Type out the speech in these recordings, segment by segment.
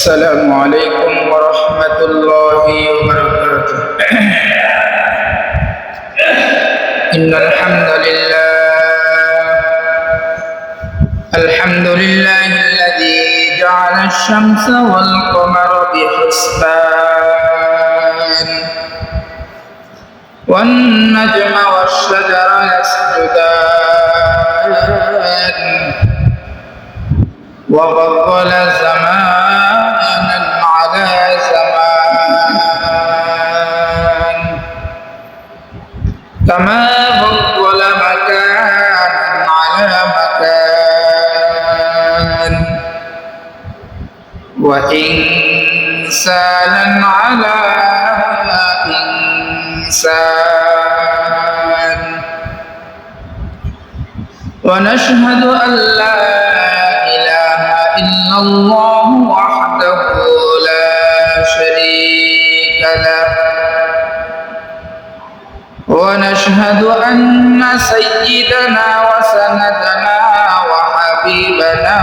السلام عليكم ورحمة الله وبركاته. إن الحمد لله الذي جعل الشمس والقمر بحسبان والنجم والشجر يسجدان وفضل زمانا على زمان كما فضل مكانا على مكان وإنسانا على إنسان ونشهد أن لا إله إلا الله وحده لا شريك له ونشهد أن سيدنا وسندنا وحبيبنا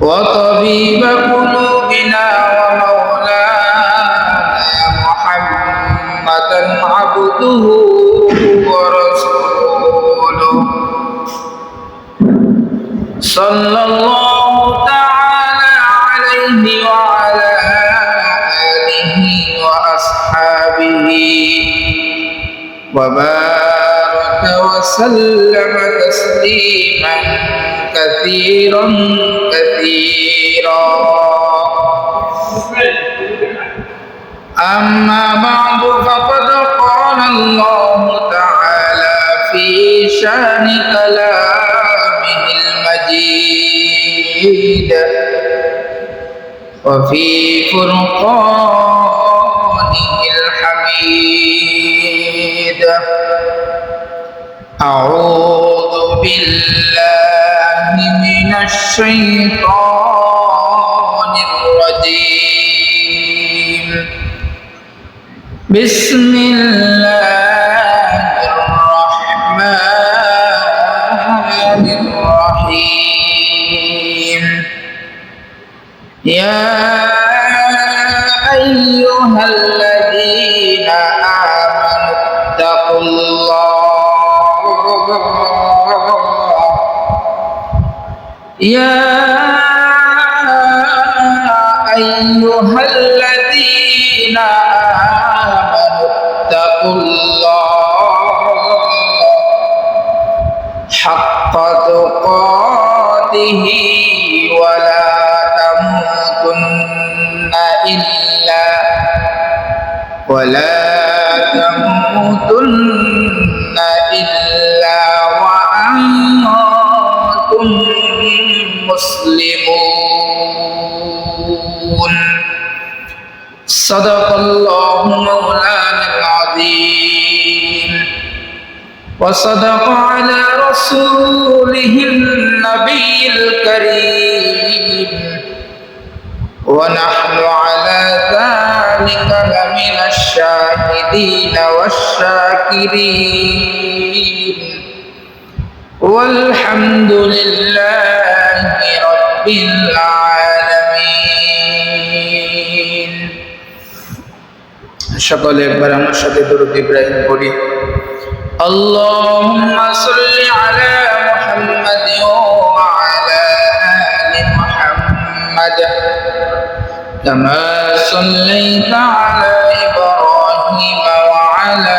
وطبيب قلوبنا ومولانا محمدا عبده ورسوله صلى الله تعالى عليه وعلى آله وأصحابه وبارك وسلم تسليما كثيرا أما بعد فقد قال الله تعالى في شأن كلامه المجيد وفي فرقانه الحميد أعوذ بالله من الشيطان الرجيم بسم الله الرحمن الرحيم يا أيها الذين آمنوا اتقوا الله يا أيها الذين آمنوا اتقوا الله حق تقاته ولا تموتن إلا وأنتم مسلمون صدق الله مولانا العظيم وصدق على رسوله النبي الكريم ونحن على ذلك لمن الشاهدين والشاكرين والحمد لله رب العالمين সকলে একবার আমার সাথে দরুদ ইব্রাহিম পড়ি اللهم صل على محمد وعلى آل محمد كما صليت على إبراهيم وعلى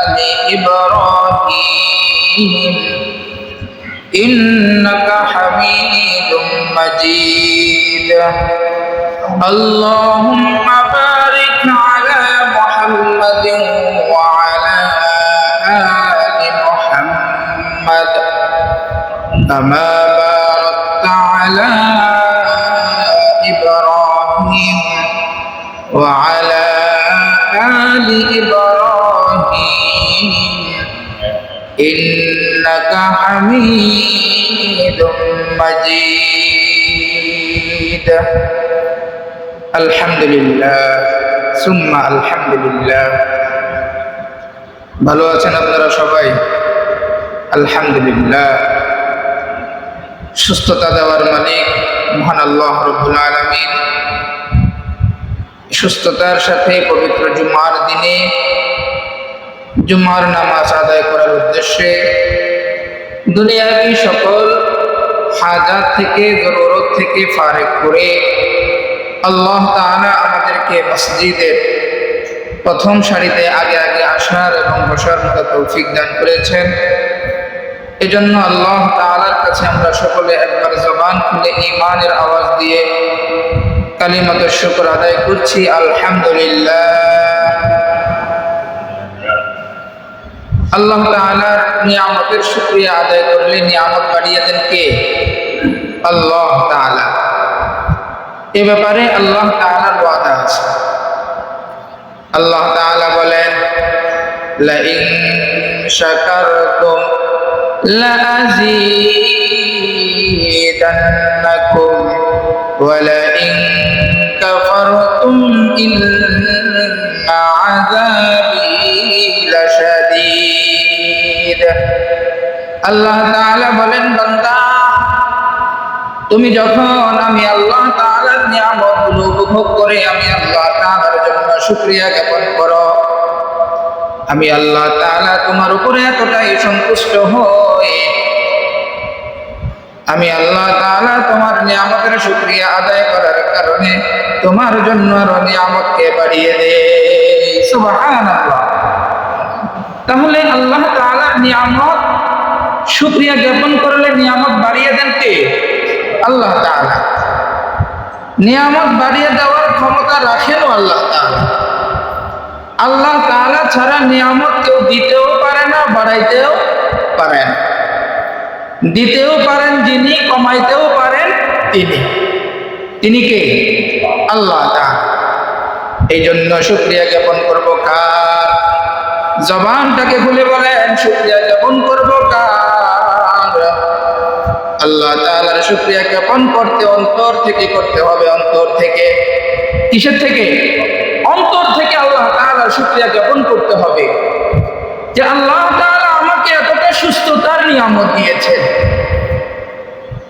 آل إبراهيم إنك حميد مجيد اللهم بارك على محمد وعلى آل محمد كما باركت على إبراهيم وعلى آل إبراهيم إنك حميد مجيد الحمد لله ثم الحمد لله ভালো আছেন আপনারা সবাই আলহামদুলিল্লাহ সুস্থতা দেওয়ার মালিক মহান আল্লাহ রব্বুল আলামিন সুস্থতার সাথে পবিত্র জুমার দিনে জুমার নামাজ আদায় করার উদ্দেশ্যে দুনিয়াবী সকল হাজাত থেকে জরুরত থেকে ফারেক করে আল্লাহ তাআলা আমাদেরকে মসজিদের প্রথম সারিতে আগে আগে আসার এবং বসার মতো তৌফিক দান করেছেন। এজন্য আল্লাহ তাআলার কাছে আমরা সকলে একবার জবান খুলে ঈমানের আওয়াজ দিয়ে কালিমাতুশ শুকর আদায় করছি, আলহামদুলিল্লাহ। আল্লাহ তাআলার নিয়ামতের শুকরিয়া আদায় করলে নিয়ামত বাড়িয়ে দেন কে? আল্লাহ তাআলা। এ ব্যাপারে আল্লাহ তাআলার ওয়াদা আছে। আল্লাহ তাআলা বলেন, লাইন শাকারতুম লাযীদান্নাকুম ওয়া লাইন কাফারতুম ইন্না আযাবী লাশাদীদ। আল্লাহ তাআলা বলেন, বান্দা তুমি যখন আমি আল্লাহ তাআলার নিয়ামতগুলো উপভোগ করে আমি আল্লাহ তাআলার জন্য শুকরিয়া জ্ঞাপন করো, আমি আল্লাহ তাআলা তোমার উপরে এতটাই সন্তুষ্ট হই, আমি আল্লাহ তাআলা তোমার নিয়ামতের শুকরিয়া আদায় করার কারণে তোমার জন্য আরো নিয়ামতকে বাড়িয়ে দেই। সুবহানাল্লাহ। তাহলে আল্লাহ তাআলার নিয়ামত শুকরিয়া জ্ঞাপন করলে নিয়ামত বাড়িয়ে দেন কে? আল্লাহ তাআলা। নিয়ামত বাড়িয়ে দেওয়ার ক্ষমতা রাখেনও আল্লাহ তাআলা। আল্লাহ তাআলা ছাড়া নিয়ামত কেউ দিতেও পারে না, বাড়াইতেও পারেন। দিতেও পারেন যিনি, কমাইতেও পারেন তিনি। তিনি কে? আল্লাহ তাআলা। এই জন্য শুকরিয়া জ্ঞাপন করবো কার? জবানটাকে খুলে বলেন, শুকরিয়া জ্ঞাপন করবো কার? আল্লাহ তাআলার শুকরিয়া জ্ঞাপন করতে অন্তর থেকে করতে হবে। অন্তর থেকে। কিসের থেকে? অন্তর থেকে আল্লাহ তাআলার শুকরিয়া জ্ঞাপন করতে হবে যে আল্লাহ তাআলা আমাকে এতটা সুস্থতার নিয়ামত দিয়েছেন,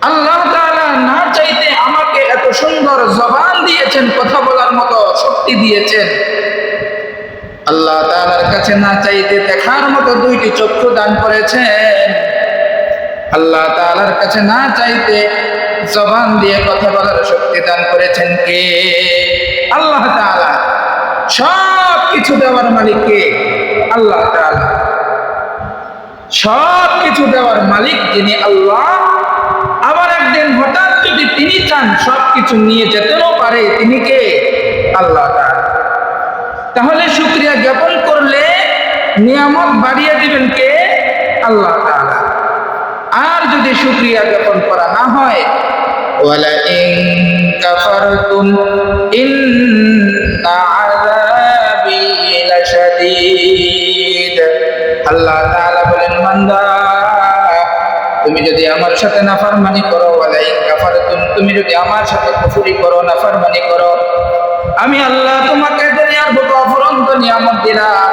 আল্লাহ তাআলা না চাইতে আমাকে এত সুন্দর জবান দিয়েছেন, কথা বলার মতো শক্তি দিয়েছেন, আল্লাহ তাআলার কাছে না চাইতে দেখার মতো দুইটি চক্ষু দান করেছেন, আল্লাহ তাআলার কাছে না চাইতে জবান দিয়ে কথা বলার শক্তি দান করেছেন কে? আল্লাহ তাআলা। সব কিছু দেওয়ার মালিক কে? আল্লাহ তাআলা। সব কিছু দেওয়ার মালিক যিনি আল্লাহ, আবার একদিন হঠাৎ যদি তিনি চান সব কিছু নিয়ে যেতেও পারে, তিনি কে? আল্লাহ তাআলা। তাহলে শুকরিয়া জ্ঞাপন করলে নিয়ামত বাড়িয়ে দিবেন কে? আল্লাহ তাআলা। আর যদি শুকরিয়া জ্ঞাপন করা না হয়, ওয়ালা ইন কাফারতুম ইন্না আযাবী লাশাদীদ। আল্লাহ তাআলা বলেন, বান্দা তুমি যদি আমার সাথে নাফরমানি করো, ওয়ালা ইন কাফারতুম, তুমি যদি আমার সাথে কুফরি করো, নাফরমানি করো, আমি আল্লাহ তোমাকে দুনিয়ার বুকে অফুরন্ত নিয়ামত দিলাম,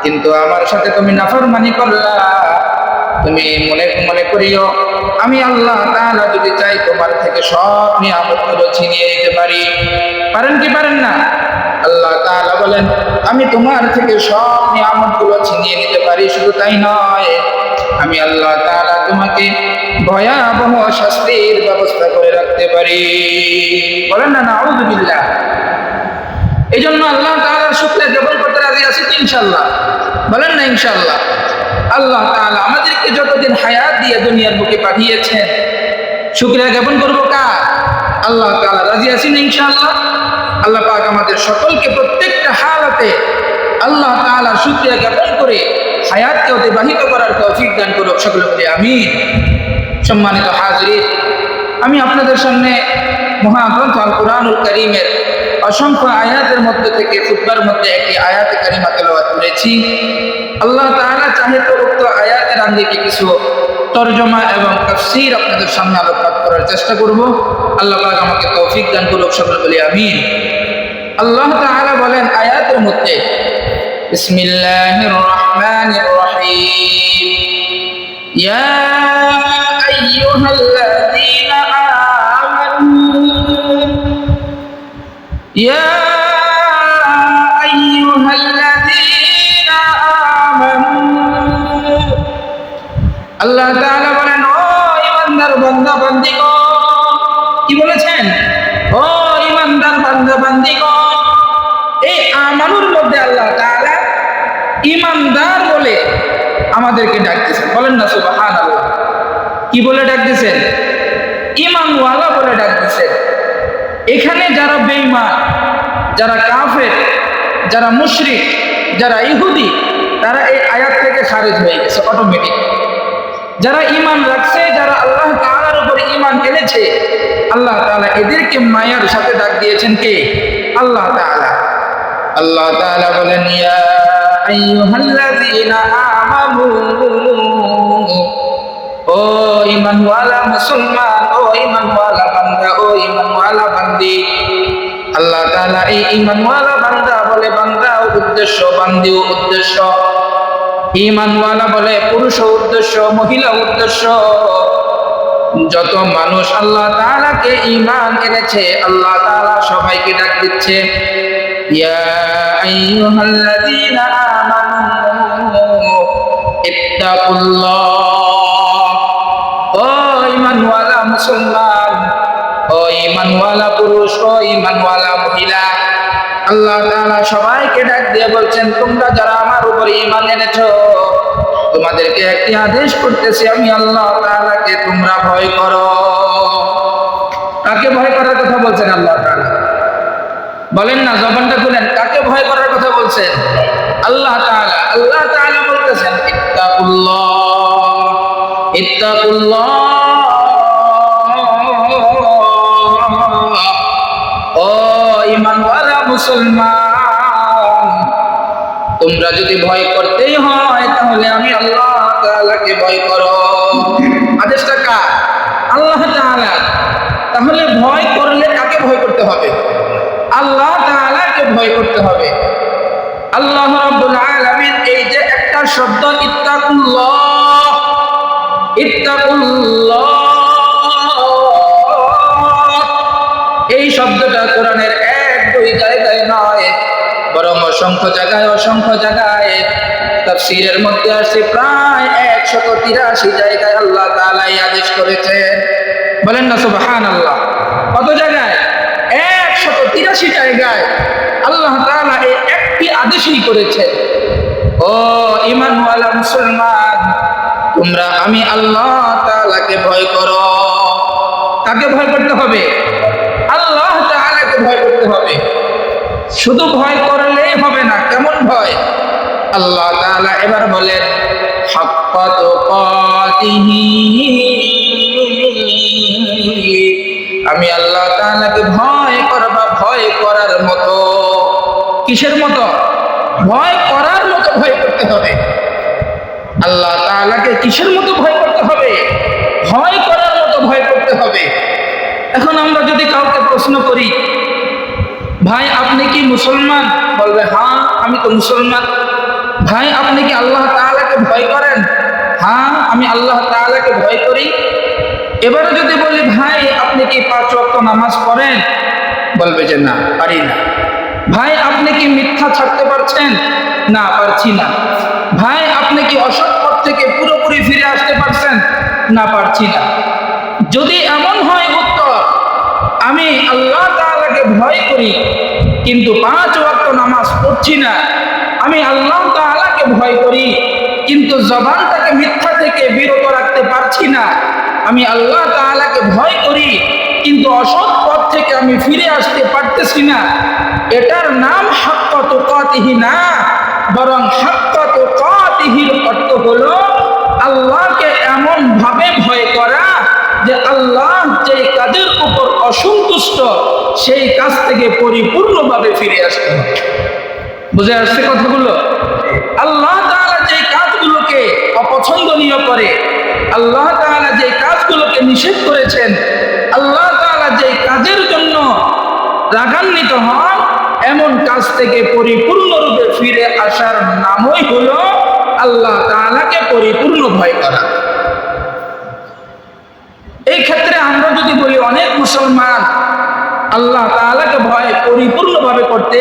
কিন্তু আমার সাথে তুমি নাফরমানি করলা, তুমি মনে মনে করিও আমি আল্লাহ তাআলা যদি চাই তোমার থেকে সব নিয়ামতগুলো ছিনিয়ে নিতে পারি। পারেন কি পারেন না? আল্লাহ তাআলা বলেন, আমি তোমার থেকে সব নিয়ামতগুলো ছিনিয়ে নিতে পারি। শুধু তাই নয়, আমি আল্লাহ তাআলা তোমাকে ভয়াবহ শাস্তির ব্যবস্থা করে রাখতে পারি। বলেন না নাউযুবিল্লাহ। এই জন্য আল্লাহ তাআলার শুকরিয়া জ্ঞাপন করতে রাজি আছি ইনশাআল্লাহ। বলেন না ইনশাআল্লাহ। আল্লাহ তাআলা আমাদেরকে যতদিন হায়াত দিয়ে দুনিয়ার বুকে পাঠিয়েছেন, শুকরিয়া জ্ঞাপন করবো কার? আল্লাহ তাআলা। রাজি আছি না ইনশাআল্লাহ? আল্লাহ পাক আমাদের সকলকে প্রত্যেকটা হালাতে আল্লাহ তাআলার শুকরিয়া জ্ঞাপন করে হায়াতকে অতিবাহিত করার তৌফিক দান করুক। সকলে বলি আমিন। সম্মানিত হাজিরিন, আমি আপনাদের সামনে মহাগ্রন্থ আল কুরআনুল কারীমের অসংখ্য আয়াতের মধ্যে থেকে খুতবার মধ্যে একটি আয়াতে কারিমা তেলাওয়াত করেছি। আল্লাহ তাআলা চাহে তো উক্ত আয়াতের আঙ্গিকে কিছু তরজমা এবং তাফসীর আপনাদের সামনে আলোকপাত করার চেষ্টা করব। আল্লাহ পাক আমাকে তৌফিক দান করুক। সকলে বলি আমিন। আল্লাহ তাআলা বলেন আয়াতের মধ্যে, বিসমিল্লাহির রহমানির রহিম, ইয়া আইয়ুহাল্লাযীনা আমানু ইয়া আইয়ুহাল্লাযীনা আমানু আল্লাহ তাআলা বলেন, ও ঈমানদার বান্দা বান্দীগণ। কি বলেছেন? ও ঈমানদার বান্দা বান্দীগণ। এই আমানুর মধ্যে আল্লাহ তাআলা ঈমানদার বলে আমাদেরকে ডাকতেছেন। বলেন না সুবহানাল্লাহ। কি বলে ডাকতেছেন? ঈমানওয়ালা বলে ডাকতেছেন। এখানে যারা বেঈমান, যারা কাফের, যারা মুশরিক, যারা ইহুদি, তারা এই আয়াত থেকে খারিজ হয়ে গেছে অটোমেটিক। যারা ঈমান রাখছে, যারা আল্লাহ তাআলার উপরে ঈমান এনেছে, আল্লাহ তাআলা এদেরকে মায়ার সাথে ডাক দিয়েছেন কে? আল্লাহ তাআলা। আল্লাহ তাআলা বলেন, ইয়া আইয়ুহাল্লাযীনা আমানু, ও ঈমানওয়ালা মুসলমান, ও ঈমানওয়ালা বান্দা, ও ঈমানওয়ালা বান্দি। আল্লাহ তাআলা এই ঈমানওয়ালা বান্দা বলে বান্দা উদ্দেশ্য, বান্দিও উদ্দেশ্য। ঈমানওয়ালা বলে পুরুষ উদ্দেশ্য, মহিলা উদ্দেশ্য। যত মানুষ আল্লাহ তাআলাকে ঈমান এনেছে, আল্লাহ তাআলা সবাইকে ডাক দিচ্ছে, ইয়া আইয়ুহাল্লাযীনা আমানু ইত্তাকুল্লাহ। ও ঈমানওয়ালা মুসলমান, ও ঈমানওয়ালা পুরুষ, ও ঈমানওয়ালা মহিলা, আল্লাহ তাআলা সবাইকে ডাক দিয়ে বলছেন, তোমরা যারা আমার উপরে ঈমান এনেছো, তোমাদেরকে একটি আদেশ করতেছি, আমি আল্লাহ তাআলাকে তোমরা ভয় করো। কাকে ভয় করার কথা বলছেন আল্লাহ তাআলা? বলেন না, জবানটা খুলেন, কাকে ভয় করার কথা বলছেন? আল্লাহ তাআলা। আল্লাহ তাআলা বলতেছেন, ইত্তাকুল্লাহ, ইত্তাকুল্লাহ। ও ঈমানওয়ালা মুসলমান, তোমরা যদি ভয় করতেই হয়, তাহলে আমি আল্লাহ তাআলাকে ভয় করো। আদেশটা কার? আল্লাহ তাআলা। তাহলে ভয় করলে কাকে ভয় করতে হবে? আল্লাহ তাআলাকে ভয় করতে হবে। আল্লাহ রাব্বুল আলামিন এই যে একটা শব্দ ইত্তাকুল্লাহ, ইত্তাকুল্লাহ, এই শব্দটা কোরআনের এক দুই জায়গায় নয়, বরং অসংখ্য জায়গায়, অসংখ্য জায়গায় তাফসীরের মধ্যে আসছে, প্রায় 183 জায়গায় আল্লাহ তাআলা আদেশ করেছেন। বলেন না সুবহানাল্লাহ। কত জায়গায়? 183 জায়গায় আল্লাহ তাআলা এই একটি আদেশই করেছেন, ও ঈমানওয়ালা মুসলমান, তোমরা আমি আল্লাহ তাআলাকে ভয় করো। কাকে ভয় করতে হবে? আল্লাহ তাআলাকে ভয় করতে হবে। শুধু ভয় করলেই হবে না, কেমন ভয়? আল্লাহ তাআলা এবার বলেন, হাক্কা তুকাতিহি, আমি আল্লাহ তাআলাকে ভয় করবা, ভয় করার মতো। কিসের মতো? ভয় করার মতো ভয় করতে হবে। আল্লাহ তাআলাকে কিসের মতো ভয় করতে হবে? ভয় করার মতো ভয় করতে হবে। এখন আমরা যদি কাউকে প্রশ্ন করি, ভাই আপনি কি মুসলমান? বলবে, হ্যাঁ আমি তো মুসলমান। ভাই আপনি কি আল্লাহ তাআলাকে ভয় করেন? হ্যাঁ আমি আল্লাহ তাআলাকে ভয় করি। এবারে যদি বলি, ভাই আপনি কি 5 ওয়াক্ত নামাজ পড়েন? বলবে যে না, পারি না। ভাই আপনি কি মিথ্যা ছাড়তে পারছেন? না, পারছি না। ভাই আপনি কি অসৎ পথ থেকে পুরোপুরি ফিরে আসতে পারছেন? না, পারছি না। যদি এমন হয় উত্তর, আমি আল্লাহ তাআলাকে ভয় করি কিন্তু 5 ওয়াক্ত নামাজ পড়ছি না, আমি আল্লাহ তাআলাকে ভয় করি কিন্তু জবানটাকে মিথ্যা থেকে বিরত রাখতে পারছি না, আমি আল্লাহ তাআলাকে ভয় করি কিন্তু অসৎ পথ থেকে আমি ফিরে আসতে পারতেছি না, এটার নাম হাক্কা তুকাতিহি না, বরং হাক্কা তুকাতিহির অর্থ হলো আল্লাহকে এমন ভাবে ভয় করা যে আল্লাহ যে কাজের উপর অসন্তুষ্ট সেই কাজ থেকে পরিপূর্ণভাবে ফিরে আসতে হবে। বুঝে আসছে কথাগুলো? আল্লাহ তাআলা যে কাজগুলোকে অপছন্দনীয় করে, আল্লাহ তাআলা যে কাজগুলোকে নিষেধ করেছেন, আল্লাহ তাআলা যে কাজের জন্য রাগান্বিত হন, এমন কাজ থেকে পরিপূর্ণরূপে ফিরে আসার নামই হলো আল্লাহ তাআলাকে পরিপূর্ণ ভয় করা। এই ক্ষেত্রে আমরা যদি বলি অনেক মুসলমান আল্লাহ তাআলাকে ভয় পরিপূর্ণভাবে করতে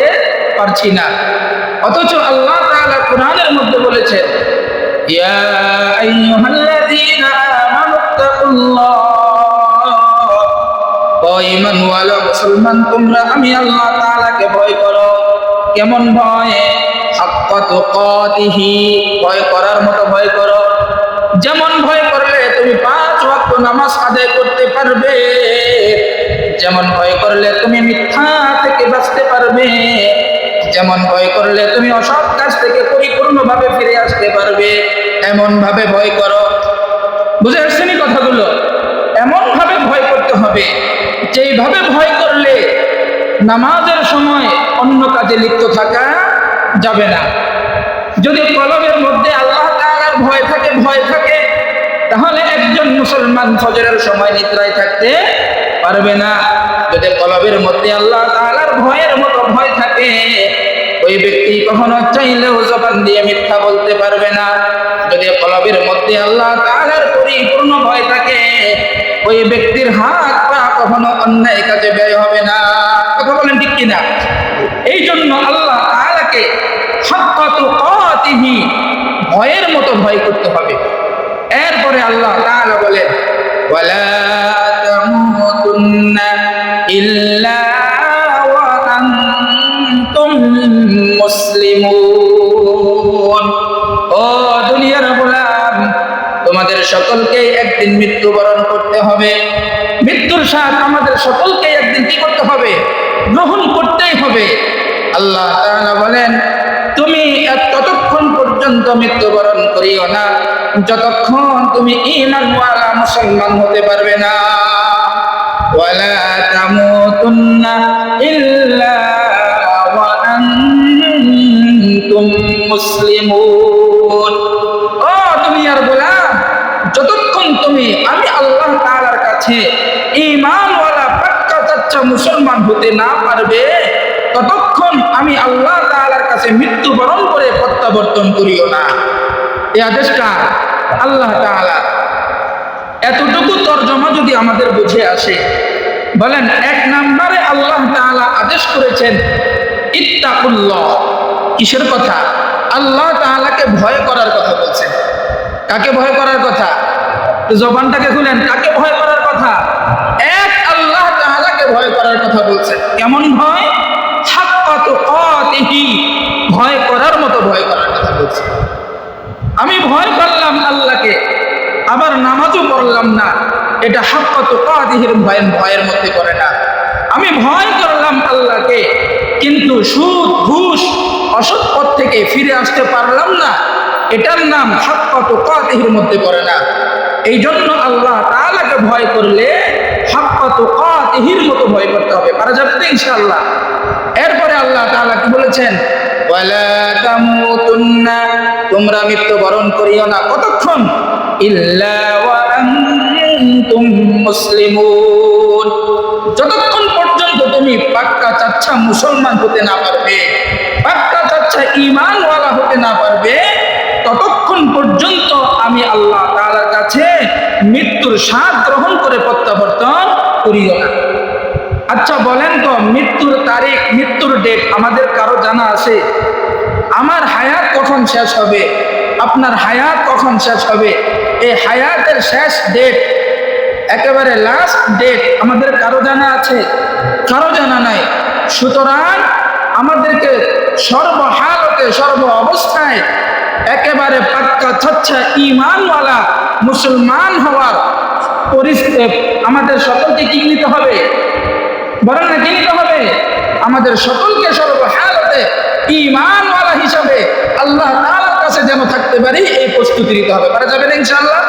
পারছি না, অথচ আল্লাহ তাআলা কোরআনের মধ্যে বলেছেন, ইয়া আইয়ুহাল্লাযীনা আমানুত্তাকুল্লাহ, ও ঈমানওয়ালা মুসলমান তোমরা আমি আল্লাহ তাআলাকে ভয় করো। কেমন ভয়? হাক্কা তুকাতিহি, ভয় করার মতো ভয় করো। যেমন ভয় করলে তুমি 5 ওয়াক্ত নামাজ আদায় করতে পারবে, যেমন ভয় করলে তুমি মিথ্যা থেকে বাঁচতে পারবে, যেমন ভয় করলে তুমি অসৎ কাজ থেকে পরিপূর্ণভাবে ফিরে আসতে পারবে, এমন ভাবে ভয় করো। বুঝে আসছেন কথাগুলো? এমন ভাবে ভয় করতে হবে যেইভাবে ভয় করলে নামাজের সময় অন্য কাজে লিপ্ত থাকা যাবে না। যদি কলবের মধ্যে আল্লাহ তাআলার ভয় থাকে তাহলে একজন মুসলমান ফজরের সময় নিদ্রায় থাকতে পারবে না। যদি কলবের মধ্যে আল্লাহ তাআলার ভয়ের মতো ভয় থাকে, ওই ব্যক্তি কখনো চাইলেও জবান দিয়ে মিথ্যা বলতে পারবে না। যদি কলবের মধ্যে আল্লাহ তাআলার পরিপূর্ণ ভয় থাকে, ওই ব্যক্তির হাত পা কখনো অন্যায় কাজে ব্যয় হবে না। কথা বলেন ঠিক কিনা? এই জন্য আল্লাহ তাআলাকে হাক্কা তুকাতিহি, ভয়ের মতো ভয় করতে হবে। এরপরে আল্লাহ তাআলা বলেন, ওয়ালা তামুতুন্না ইল্লা ওয়া আনতুম মুসলিমুন। ও দুনিয়ার গোলাম, তোমাদের সকলকেই একদিন মৃত্যুবরণ করতে হবে। মৃত্যুর স্বাদ আমাদের সকলকেই একদিন কি করতে হবে? গ্রহণ করতেই হবে। আল্লাহ তাআলা বলেন, তুমি ততক্ষণ পর্যন্ত মৃত্যুবরণ করিও না যতক্ষণ তুমি ঈমানওয়ালা মুসলমান হতে পারবে না। ওয়ালা তামুতুন্না ইল্লা ওয়া আনতুম মুসলিমুন। ও দুনিয়ার গোলাম, যতক্ষণ তুমি আমি আল্লাহ তাআলার কাছে ঈমানওয়ালা পাক্কা সচ্চা মুসলমান হতে না পারবে, ততক্ষণ আমি আল্লাহ তাআলার কাছে মৃত্যুবরণ করে প্রত্যাবর্তন করিও না। এই আদেশটা আল্লাহ তাআলা। এতটুকু তরজমা যদি আমাদের বুঝে আসে, বলেন এক নম্বরে আল্লাহ তাআলা আদেশ করেছেন ইত্তাকুল্লাহ। কিসের কথা? আল্লাহ তাআলাকে ভয় করার কথা বলছেন। কাকে ভয় করার কথা? জবানটাকে খুলেন, কাকে ভয় করার কথা? এক আল্লাহ তাআলাকে ভয় করার কথা বলছেন। কেমন ভয়? হাক্কা তুকাতিহি, ভয় করার মতো ভয় করার কথা বলছেন। আমি ভয় করলাম আল্লাহকে, আবার নামাজও পড়লাম না, এটা হাক্কা তুকাতিহির ভয়ের মধ্যে পড়ে না। আমি ভয় করলাম আল্লাহকে, কিন্তু সুদ ঘুষ অসৎ পথ থেকে ফিরে আসতে পারলাম না, এটার নাম হাক্কা তুকাতিহির মধ্যে পড়ে না। এই জন্য আল্লাহ তাআলাকে ভয় করলে হাক্কা তুকাতিহির মতো ভয় করতে হবে। পারা যাবে তো ইনশাআল্লাহ? এরপরে আল্লাহ তাআলা কি বলেছেন? ওয়ালা তামুতুন্না, তোমরা মৃত্যুবরণ করিও না কতক্ষণ? ইল্লা ওয়া আনতুম মুসলিমুন, যতক্ষণ পর্যন্ত তুমি পাক্কা চাচ্ছা মুসলমান হতে না পারবে, পাক্কা চাচ্ছা ঈমানওয়ালা হতে না পারবে, ততক্ষণ পর্যন্ত আমি আল্লাহ তাআলার কাছে মৃত্যুর স্বাদ গ্রহণ করে প্রত্যাবর্তন করিও না। আচ্ছা বলেন তো, মৃত্যুর তারিখ, মৃত্যুর ডেট আমাদের কারো জানা আছে? আমার হায়াত কখন শেষ হবে? আপনার হায়াত কখন শেষ হবে? এই হায়াতের শেষ ডেট, একেবারে লাস্ট ডেট আমাদের কারো জানা আছে? কারো জানা নাই। সুতরাং আমাদেরকে সর্বহালতে, সর্ব অবস্থায় একেবারে পাক্কা সচ্চা ঈমানওয়ালা মুসলমান হওয়ার পরিস্থিতি আমাদের সকলকে কি নিতে হবে? বলেন না, কি নিতে হবে? আমাদের সকলকে সর্বহালতে ঈমানওয়ালা হিসাবে আল্লাহ তাআলার কাছে যেন থাকতে পারি, এই প্রস্তুতি নিতে হবে। পারা যাবে না ইনশাআল্লাহ?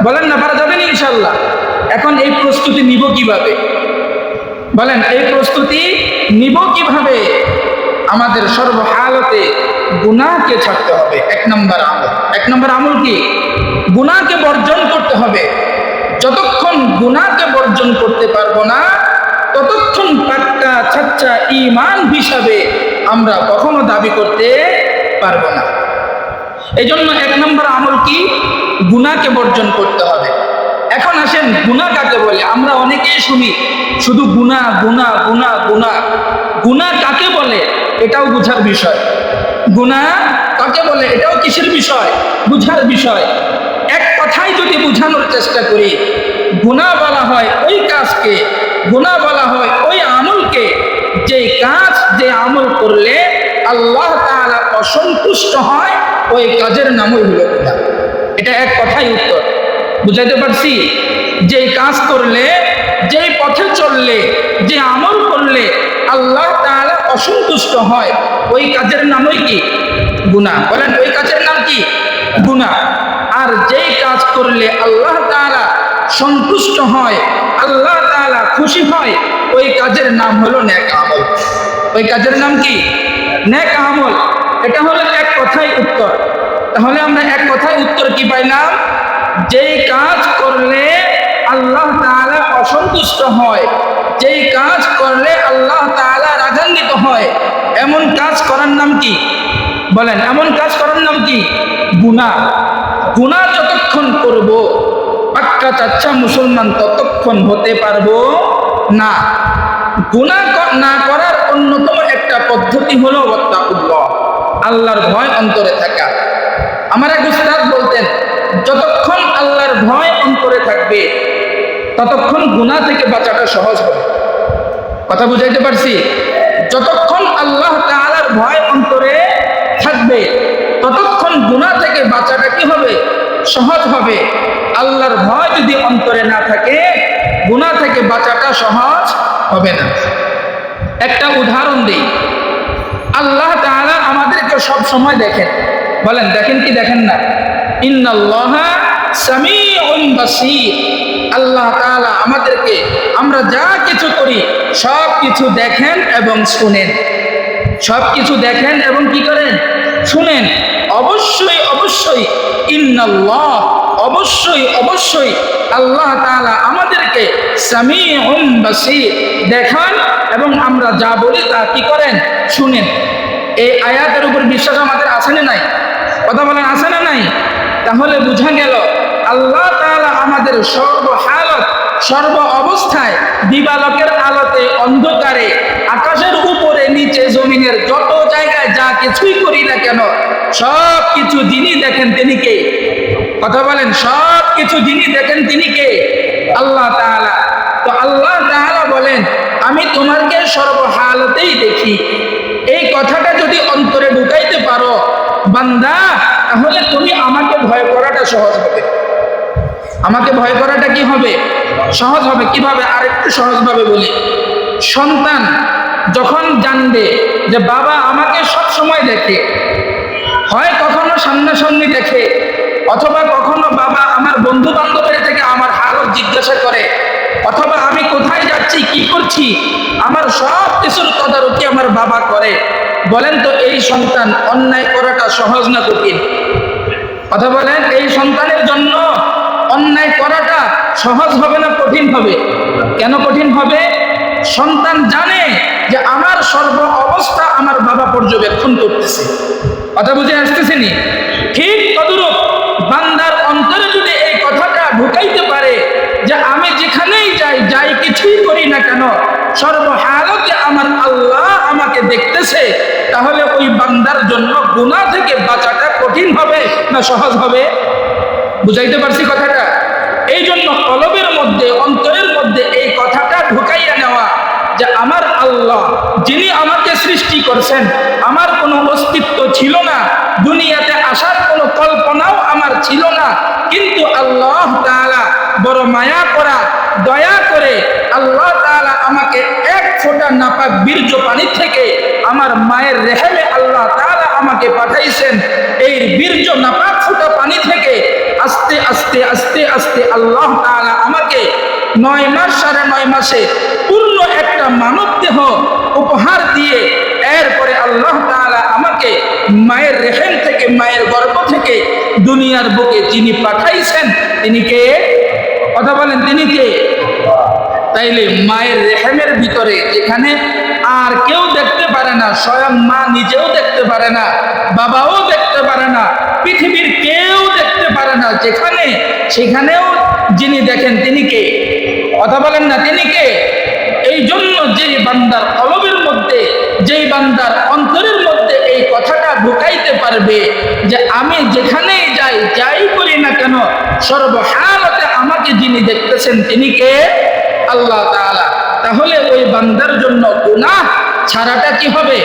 বলেন না, পারা যাবে না ইনশাআল্লাহ? এখন এই প্রস্তুতি নিব কিভাবে? বলেন, এই প্রস্তুতি নিব কিভাবে? আমাদের সর্বহালতে গুনাহকে ছাড়তে হবে। এক নম্বর আমল। এক নম্বর আমল কি? গুনাহকে বর্জন করতে হবে। যতক্ষণ গুনাহকে বর্জন করতে পারবো না, ততক্ষণ পাক্কা সচ্চা ঈমান হিসাবে আমরা কখনো দাবি করতে পারবো না। এই জন্য এক নম্বর আমল কি? গুনাহকে বর্জন করতে হবে। এখন আসেন গুনাহ কাকে বলে? আমরা অনেকেই শুনি শুধু গুনাহ গুনাহ গুনাহ গুনাহ। গুনাহ কাকে বলে এটাও বুঝার বিষয়। গুনাহ কাকে বলে এটাও কিসের বিষয়? বুঝার বিষয়। এক কথাই যদি বুঝানোর চেষ্টা করি, গুনাহ বলা হয় ওই কাজকে, গুনাহ বলা হয় ওই আমলকে যে কাজ যে আমল করলে আল্লাহ তাআলা অসন্তুষ্ট হয়, ওই কাজের নামই হলো গুনাহ। এটা এক কথাই উত্তর। বুঝাইতে পারছি? যে কাজ করলে, যেই পথে চললে, যে আমল করলে আল্লাহ তাআলা অসন্তুষ্ট হয়, ওই কাজের নামই কি? গুনাহ। বলেন ওই কাজের নাম কি? গুনাহ। আর যেই কাজ করলে আল্লাহ তাআলা সন্তুষ্ট হয়, আল্লাহ তাআলা খুশি হয়, ওই কাজের নাম হলো নেক আমল। ওই কাজের নাম কি? নেক আমল। এটা হলো এক কথাই উত্তর। তাহলে আমরা এক কথায় উত্তর কি পাইলাম? যেই কাজ করলে আল্লাহ তাআলা অসন্তুষ্ট হয়, যেই কাজ করলে আল্লাহ তাআলা রাগান্বিত হয়, এমন কাজ করার নাম কি? বলেন এমন কাজ করার নাম কি? গুনাহ। গুনাহ যতক্ষণ করব, পাক্কা চাচ্চা মুসলমান ততক্ষণ হতে পারবো না। গুনাহ না করার অন্যতম একটা পদ্ধতি হলো ওয়াত্তাকুল্লাহ, আল্লাহর ভয় অন্তরে থাকা। আমার এক উস্তাদ বলতেন, যতক্ষণ আল্লাহর ভয় অন্তরে থাকবে ততক্ষণ গুনাহ থেকে বাঁচাটা সহজ হবে। কথা বুঝাইতে পারছি? যতক্ষণ আল্লাহ তাআলার ভয় অন্তরে থাকবে ততক্ষণ গুনাহ থেকে বাঁচাটা কি হবে? সহজ হবে। আল্লাহর ভয় যদি অন্তরে না থাকে, গুনাহ থেকে বাঁচাটা সহজ হবে না। একটা উদাহরণ দিই। আল্লাহ তাআলা আমাদেরকে সব সময় দেখেন। বলেন দেখেন কি দেখেন না? ইন্নাল্লাহা সামিউন বাসীর। আল্লাহ তাআলা আমাদেরকে, আমরা যা কিছু করি সব কিছু দেখেন এবং শুনেন। সব কিছু দেখেন এবং কি করেন? শুনেন। অবশ্যই অবশ্যই ইন্নাল্লাহ, অবশ্যই অবশ্যই আল্লাহ তাআলা আমাদেরকে সামিউন বাসীর দেখেন এবং আমরা যা বলি তা কি করেন? শুনেন। এই আয়াতের উপর বিশ্বাস আমাদের আছে না নাই? কথা বলেন আছে না নাই? তাহলে বোঝা গেল আল্লাহ তাআলা আমাদের সর্বহালত, সর্ব অবস্থায়, দিবালোকের আলোতে, অন্ধকারে, আকাশের উপরে, নিচে, জমিনের যত জায়গায় যা কিছুই করি না কেন সব কিছু যিনি দেখেন তিনি কে? কথা বলেন সব কিছু যিনি দেখেন তিনি কে? আল্লাহ তাআলা। তো আল্লাহ তাআলা বলেন আমি তোমাকে সর্বহালতেই দেখি। এই কথাটা যদি অন্তরে ঢুকাইতে পারো বান্দা, তাহলে তুমি আমাকে ভয় করাটা সহজ হবে। আমাকে ভয় করাটা কি হবে? সহজ হবে। কিভাবে? আরেকটু সহজভাবে বলি। সন্তান যখন জানবে যে বাবা আমাকে সব সময় দেখে, হয় কখনো সামনাসামনি দেখে, অথবা কখনো বাবা আমার বন্ধু বান্ধবের থেকে আমার হালত জিজ্ঞাসা করে, অথবা আমি কোথায় যাচ্ছি, কি করছি, আমার সব কিছুর তদারকি আমার বাবা করে। বলেন তো এই সন্তান অন্যায় করাটা সহজ না কঠিন? কথা বলেন এই সন্তানের জন্য অন্যায় করাটা সহজ হবে না কঠিন হবে? কেন কঠিন হবে? সন্তান জানে যে আমার সর্ব অবস্থা আমার বাবা পর্যবেক্ষণ করতেছে। কথা বুঝে আসতেছেনি? ঠিক তদরূপ বান্দার অন্তরে যদি এই কথাটা ঢুকাইতে পারে যে আমি যেখানেই যাই, যাই কিছুই করি না কেন সর্বহালতে আমার আল্লাহ আমাকে দেখতেছে, তাহলে ওই বান্দার জন্য গুনাহ থেকে বাঁচাটা কঠিন হবে না সহজ হবে? বুঝাইতে পারছি কথাটা? এই জন্য কলবের মধ্যে, অন্তরের মধ্যে এই কথাটা ঢুকাইয়া নেওয়া যে আমার আল্লাহ যিনি আমাকে সৃষ্টি করছেন, আমার কোনো অস্তিত্ব ছিল না, দুনিয়াতে আসার কোনো কল্পনাও আমার ছিল না, কিন্তু আল্লাহ তাআলা বড় মায়া করা, দয়া করে আল্লাহ তাআলা আমাকে এক ফোঁটা নাপাক বীর্য পানি থেকে আমার মায়ের রেহেমে আল্লাহ তাআলা আমাকে পাঠাইছেন। এই বীর্য নাপাক ফোঁটা পানি থেকে আস্তে আস্তে আস্তে আস্তে আল্লাহ তাআলা আমাকে 9 মাস 9.5 মাসে পূর্ণ একটা মানব দেহ উপহার দিয়ে এরপরে আল্লাহ তাআলা আমাকে মায়ের রেহেম থেকে, মায়ের গর্ভ থেকে দুনিয়ার বুকে যিনি পাঠাইছেন তিনি কে? কথা বলেন তিনি কে? তাইলে মায়ের রেহেমের ভিতরে যেখানে আর কেউ দেখতে পারে না, স্বয়ং মা নিজেও দেখতে পারে না, বাবাও দেখতে পারে না, পৃথিবীর কেউ দেখতে পারে না, যেখানে সেখানেও যিনি দেখেন তিনি কে? কথা বলেন না, তিনি কে? এই জন্য যেই বান্দার কলবের মধ্যে, যেই বান্দার অন্তরের মধ্যে এই কথাটা ঢুকাইতে পারবে যে আমি যেখানেই যাই, যাই করি না কেন, সর্বহালতে আমাকে যিনি দেখতেছেন তিনি কে? আল্লাহ তাআলা। তাহলে ওই বান্দার জন্য গুনাহ ছাড়াটা কি হবে?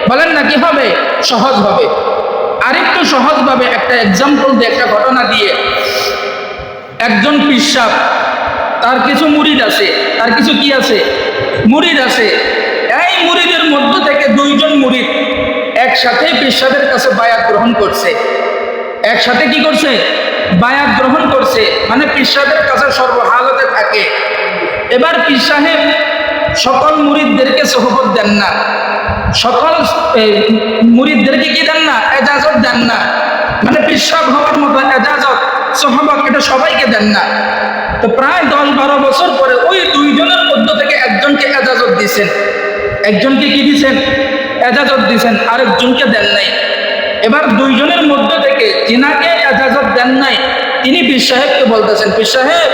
বলেন না, কি হবে? সহজ হবে। আরেকটু সহজভাবে একটা এক্সাম্পল দিয়ে, একটা ঘটনা দিয়ে, একজন পীর সাহেব, তার কিছু মুরিদ আছে, তার কিছু কি আছে? মুরিদ আছে। এই মুরিদের মধ্য থেকে দুইজন মুরিদ একসাথে পীর সাহেবের কাছে বায়াত গ্রহণ করছে। একসাথে কি করছে? বায়াত গ্রহণ করছে, মানে পীর সাহেবের কাছে সর্বহালতে থাকে। এবার পীর সাহেব সকল মুরিদদেরকে সোহবত দেন না, সকল মুরিদদেরকে কি দেন না? এজাজত দেন না, মানে পীর সাহেব হওয়ার মতো এজাজত, সোহবত এটা সবাইকে দেন না। তো প্রায় 10-12 বছর পরে ওই দুইজনের মধ্য থেকে একজনকে এজাজত দিয়েছেন। একজনকে কি দিয়েছেন? এজাজত দিয়েছেন, আরেকজনকে দেন নাই। এবার দুইজনের মধ্য থেকে যিনাকে এজাজত দেন নাই তিনি পীর সাহেবকে বলতেছেন, পীর সাহেব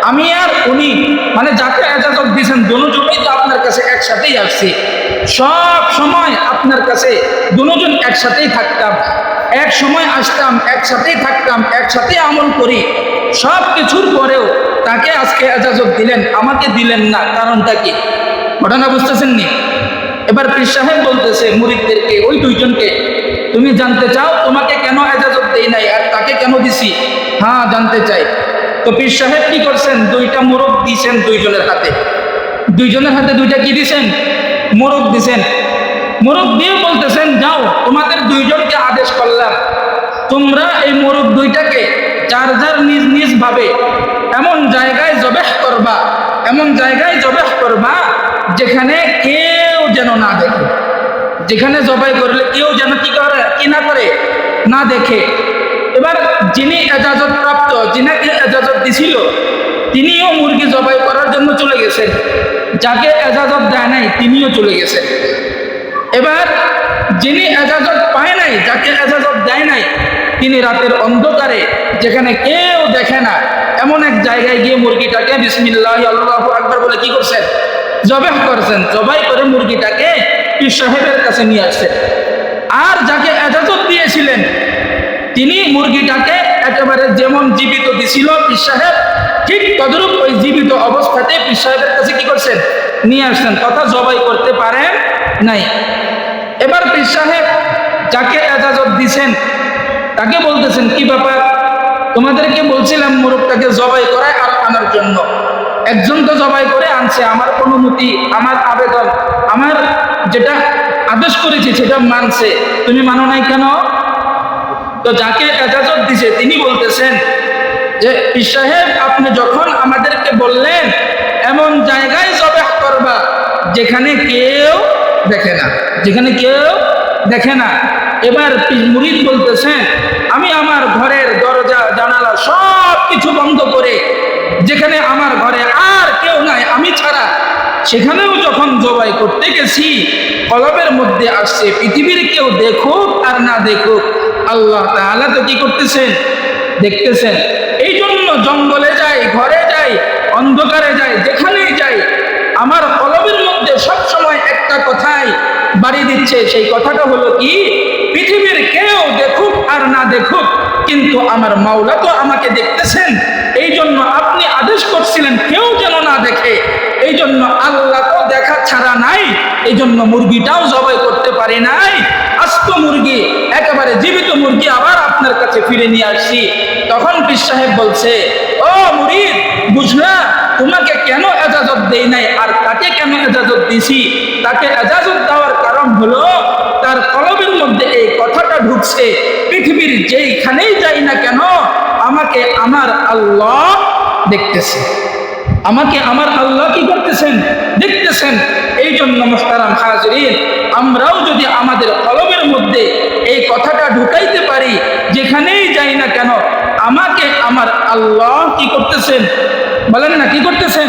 আমি আর উনি, মানে যাকে এজাজত দিয়েছেন দুজনেই তো আপনার কাছে একসাথেই আসছি, সব সময় আপনার কাছে দুজন একসাথেই থাকতাম, এক সময় আসতাম, একসাথেই থাকতাম, একসাথেই আমল করি, সব কিছুর পরেও তাকে আজকে এজাজত দিলেন, আমাকে দিলেন না, কারণটা কি? ঘটনা বুঝতেছেন নি? এবার পীর সাহেব বলতেছে মুরিদদেরকে, ওই দুইজনকে, তুমি জানতে চাও তোমাকে কেন এজাজত দেই নাই আর তাকে কেন দিছি? হ্যাঁ জানতে চাই। তো পীর সাহেব কি করছেন? দুইটা মোরগ দিয়েছেন দুইজনের হাতে। দুইজনের হাতে দুইটা কি দিছেন? মোরগ দিছেন। মোরগ দিয়ে বলতেছেন, যাও তোমাদের দুইজনকে আদেশ করলাম, তোমরা এই মোরগ দুইটাকে যার যার নিজ নিজ ভাবে এমন জায়গায় জবেহ করবা, এমন জায়গায় জবেহ করবা যেখানে কেউ যেন না দেখে, যেখানে জবাই করলে কেউ যেন কি করে, কি না করে, না দেখে। এবার যিনি এজাজত প্রাপ্ত, যিনাকে এজাজত দিছিল, তিনিও মুরগি জবাই করার জন্য চলে গেছেন, যাকে এজাজত দেয় নাই তিনিও চলে গেছেন। এবার যিনি এজাজত পায় নাই, যাকে এজাজত দেয় নাই, তিনি রাতের অন্ধকারে যেখানে কেউ দেখে না এমন এক জায়গায় গিয়ে মুরগিটাকে বিসমিল্লাহ আল্লাহু আকবার বলে কি করছেন? জবাই করছেন। জবাই করে মুরগিটাকে পীর সাহেবের কাছে নিয়ে আসছেন। আর যাকে এজাজত দিয়েছিলেন তিনি মুরগিটাকে একেবারে যেমন জীবিত দিছিল পীর সাহেব, ঠিক তদরূপ ওই জীবিত অবস্থাতে পীর সাহেবের কাছে কি করছেন? নিয়ে আসছেন, তথা জবাই করতে পারেন নাই। এবার পীর সাহেব যাকে এজাজত দিছেন তাকে বলতেছেন, কি ব্যাপার, তোমাদেরকে বলছিলাম মোরগটাকে জবাই করায় আর আনার জন্য, একজন তো জবাই করে আনছে, আমার অনুমতি, আমার আবেদন, আমার যেটা আদেশ করেছি সেটা মানছে, তুমি মানো নাই কেন? তো যাকে এজাজত দিছে তিনি বলতেছেন যে পীর সাহেব আপনি যখন আমাদেরকে বললেন এমন জায়গায় জবাই করবা যেখানে কেউ দেখে না, যেখানে কেউ দেখে না। এবার মুরিদ বলতেছেন, আমি আমার ঘরের দরজা জানালা সব কিছু বন্ধ করে, যেখানে আমার ঘরে আর কেউ নাই আমি ছাড়া, সেখানেও যখন জবাই করতে গেছি কলবের মধ্যে আসছে পৃথিবীর কেউ দেখুক আর না দেখুক, আল্লাহ তাআলা তো কি করতেছেন? দেখতেছেন। এই জন্য জঙ্গলে যাই, ঘরে যাই, অন্ধকারে যাই, যেখানেই যাই, আমার কলবের মধ্যে সব সময় একটা কথাই বাড়ি দিচ্ছে, সেই কথাটা হলো কি, পৃথিবীর কেউ দেখুক আর না দেখুক, কিন্তু আমার মাওলা তো আমাকে দেখতেছেন। এই জন্য আপনি আদেশ করছিলেন কেউ যেন না দেখে, এই জন্য আল্লাহ তো দেখা ছাড়া নাই, এই জন্য মুরগিটাও জবাই করতে পারি নাই, আস্ত মুরগি, একেবারে জীবিত মুরগি আবার আপনার কাছে ফিরে নিয়ে আসছি। তখন পীর সাহেব বলছে, ও মুরিদ, বুঝলা তোমাকে কেন এজাজত দেই নাই আর তাকে কেন এজাজত দিছি? তাকে এজাজত দেওয়ার কারণ হলো তার কলবের মধ্যে এই কথাটা ঢুকছে, পৃথিবীর যেইখানেই যাই না কেন আমাকে আমার আল্লাহ দেখতেছে, আমাকে আমার আল্লাহ কি করতেছেন? দেখতেছেন। এই জন্য মুহতারাম হাজিরিন, আমরাও যদি আমাদের কলবের মধ্যে এই কথাটা ঢুকাইতে পারি, যেখানেই যাই না কেন আমাকে আমার আল্লাহ কি করতেছেন? বলেন না, কি করতেছেন?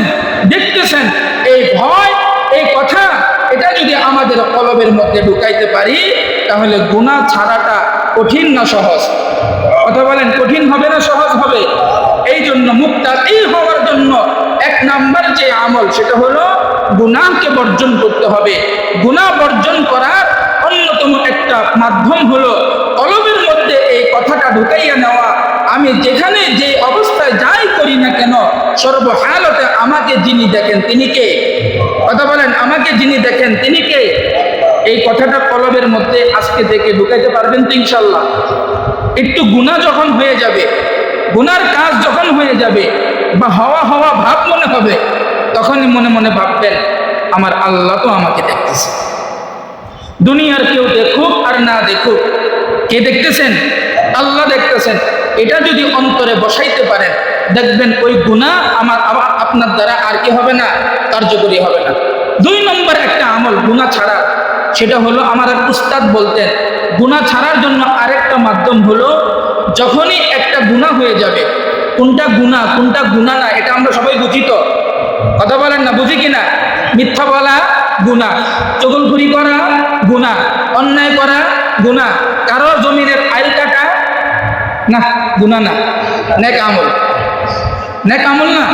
দেখতেছেন। এই ভয়, এই কথা, এটা যদি আমাদের কলবের মধ্যে ঢুকাইতে পারি তাহলে গুনাহ ছাড়াটা কঠিন না সহজ? কথা বলেন, কঠিন হবে না সহজ হবে? এই জন্য মুত্তাকি হওয়ার জন্য এক নাম্বার যে আমল সেটা হলো গুনাহকে বর্জন করতে হবে। গুনাহ বর্জন করার অন্যতম একটা মাধ্যম হলো কলবের মধ্যে এই কথাটা ঢুকাইয়া নেওয়া, আমি যেখানে যে অবস্থায় যাই করি না কেন সর্বহালতে আমাকে যিনি দেখেন তিনি কে? কথা বলেন, আমাকে যিনি দেখেন তিনি কে? এই কথাটা কলবের মধ্যে আজকে থেকে ঢুকাইতে পারবেন তো ইনশাল্লাহ? একটু গুনাহ যখন হয়ে যাবে, গুনার কাজ যখন হয়ে যাবে বা হওয়া হওয়া ভাব মনে হবে, তখনই মনে মনে ভাববেন আমার আল্লাহ তো আমাকে দেখতেছে। দুনিয়ার কেউ দেখুক আর না দেখুক, কে দেখতেছেন? আল্লাহ দেখতেছেন। এটা যদি অন্তরে বসাইতে পারেন, দেখবেন ওই গুনাহ আপনার দ্বারা আর কি হবে না, কার্যকরী হবে না। 2 নম্বর একটা আমল গুনাহ ছাড়া, সেটা হলো আমার এক উস্তাদ বলতেন, গুনাহ ছাড়ার জন্য আরেকটা মাধ্যম হলো যখনই একটা গুনাহ হয়ে যাবে, কোনটা গুনাহ কোনটা গুনাহ না এটা আমরা সবাই বুঝি তো? কথা বলেন না, বুঝি কিনা? মিথ্যা বলা গুনাহ, চগলখুরি করা গুনাহ, অন্যায় করা গুনাহ, কারো জমিনের আইল কাটা না গুনাহ না, নেক আমল, নেক আমল না।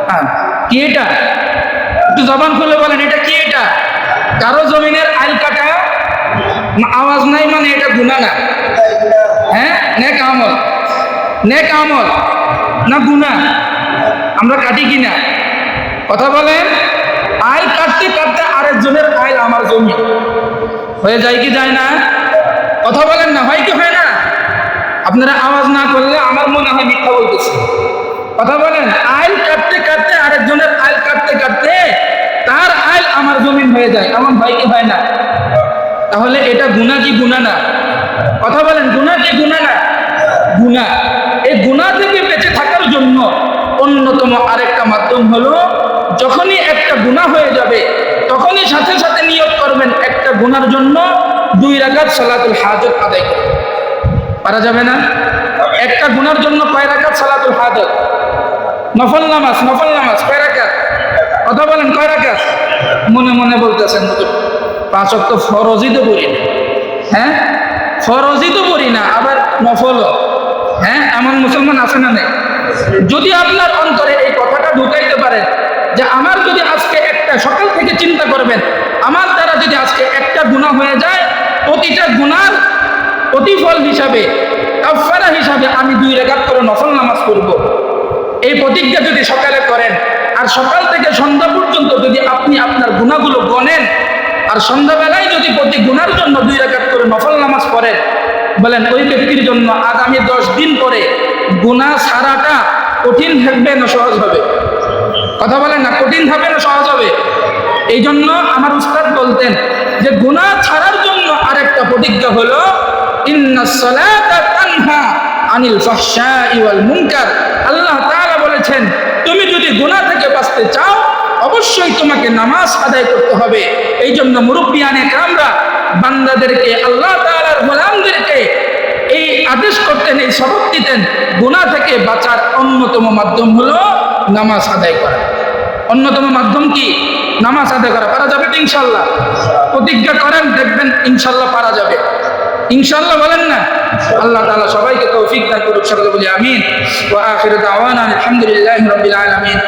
হ্যাঁ, কি এটা? একটু জবান খুলে বলেন, এটা কি? এটা কারো জমিনের আইল কাটা, আওয়াজ নাই মানে এটা গুনাহ না? হ্যাঁ, নেক আমল, নেক আমল না গুনাহ? আমরা কাটি কিনা? কথা বলেন। আইল কাটতে কাটতে আরেকজনের আইল আমার জমি হয়ে যায় কি যায় না? কথা বলেন না, হয় কি হয় না? আপনারা আওয়াজ না করলে আমার মনে হয় মিথ্যা বলতেছে। কথা বলেন। আইল কাটতে কাটতে আরেকজনের আইল কাটতে কাটতে তার আইল আমার জমিন হয়ে যায়, এমন হয় কি হয় না? তাহলে এটা গুনাহ কি গুনাহ না? কথা বলেন, গুনাহ কি গুনাহ না? গুনাহ। এই গুনাহ থেকে বেঁচে থাকার জন্য অন্যতম আরেকটা মাধ্যম হলো যখনই একটা গুনাহ হয়ে যাবে তখনই সাথে সাথে নিয়ত করবেন একটা গুনার জন্য 2 রাকাত সালাতুল হাজত আদায় করবেন। পারা যাবে না? একটা গুনার জন্য কয় রাকাত সালাতুল হাজত? নফল নামাজ, নফল নামাজ কয় রাকাত? কথা বলেন, কয় রাকাত? মনে মনে বলতেছেন 5 ওয়াক্ত ফরজই তো পড়ি না। হ্যাঁ, ফরজই তো পড়ি না, আবার নফলও। হ্যাঁ, এমন মুসলমান আছে না নেই? যদি আপনার অন্তরে এই কথাটা ঢুকাইতে পারেন যে আমার যদি আজকে একটা, সকাল থেকে চিন্তা করবেন আমার দ্বারা যদি আজকে একটা গুনাহ হয়ে যায়, প্রতিটা গুনার প্রতিফল হিসাবে, কাফারা হিসাবে আমি 2 রাকাত করে নফল নামাজ পড়ব, এই প্রতিজ্ঞা যদি সকালে করেন আর সকাল থেকে সন্ধ্যা পর্যন্ত যদি আপনি আপনার গুনাহগুলো গণেন আর সন্ধ্যাবেলায় যদি প্রতি গুনার জন্য 2 রাকাত করে নফল নামাজ পড়েন, বলেন ওই ব্যক্তির জন্য আগামী 10 দিন পরে গুনাহ ছাড়াটা কঠিন থাকবে না সহজ হবে? কথা বলেন না, কঠিন হবে না সহজ হবে? এই জন্য আমার উস্তাদ বলতেন যে গুনাহ ছাড়ার জন্য আরেকটা প্রতিজ্ঞা হলো ইন্নাস সালাতা তানহা আনিল ফাহশাই ওয়াল মুনকার। আল্লাহ তাআলা বলেছেন তুমি যদি গুনাহ থেকে বাঁচতে চাও অবশ্যই তোমাকে নামাজ আদায় করতে হবে। এই জন্য মুরব্বিয়ানে কেরামরা বান্দাদেরকে, আল্লাহ তাআলার গোলামদেরকে এই আদেশ করতেন, এই সবক দিতেন গুনাহ থেকে বাঁচার অন্যতম মাধ্যম হলো নামাজ আদায় করা। অন্যতম মাধ্যম কি? নামাজ আদায় করা। পারা যাবে তো ইনশাল্লাহ? প্রতিজ্ঞা করেন, দেখবেন ইনশাল্লাহ পারা যাবে। ইনশাল্লাহ বলেন না? আল্লাহ তাআলা সবাইকে তৌফিক দান করুক, সকলে বলি আমিন। ওয়া আখিরু দাওয়ানা আলহামদুলিল্লাহি রাব্বিল আলামিন।